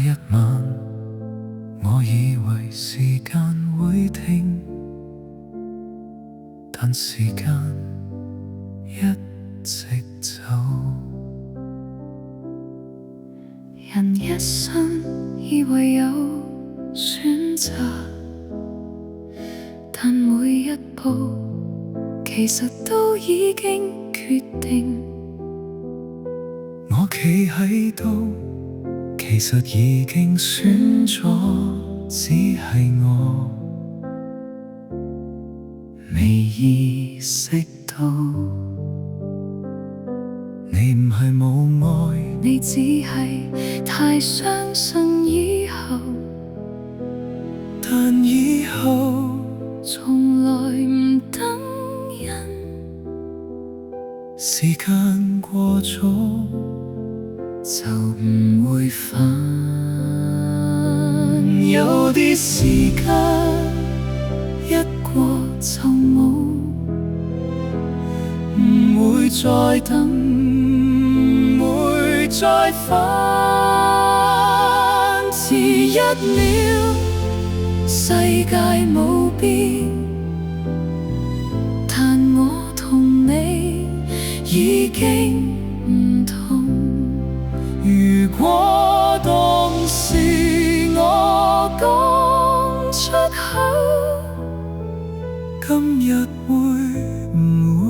一晚，我以為時間會停，但時間一直走。人一生以為有選擇，但每一步其實都已經決定。我企喺度，其實已經選咗，只係我未意識到。你唔係冇愛，你只係太相信以後，但以後從來唔等人。時間過咗就唔會返。有啲時間一過就冇，唔會再等，唔會再返。遲一秒世界冇變，但我同你已經唔同。如果當時我講出口，今日會唔會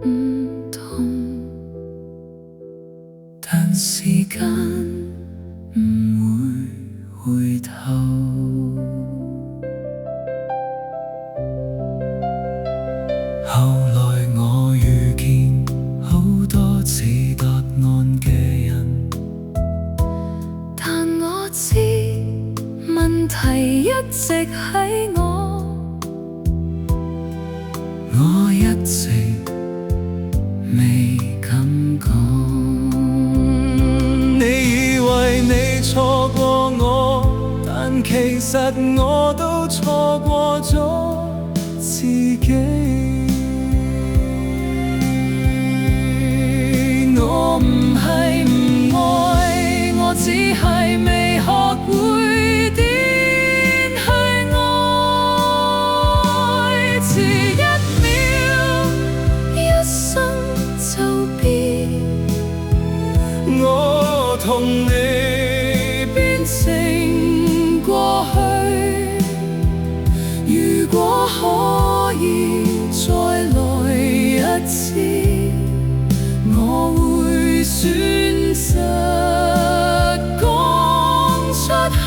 唔同？但時間唔會回頭。後來我遇見好多似答案嘅人，但我知問題一直喺我一直未敢講。你以為你錯過我，但其實我都錯過咗自己。我唔係唔愛，我只係未學會點去愛。遲一秒，一生就變，我同你變成過去。如果可以再來一次，我會選擇講出口，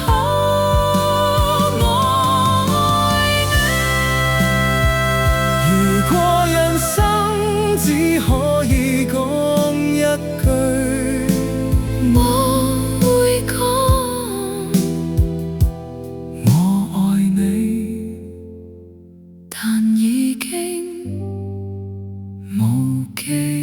我愛你。如果人生只可以講一句，我會講我愛你，但已經無記。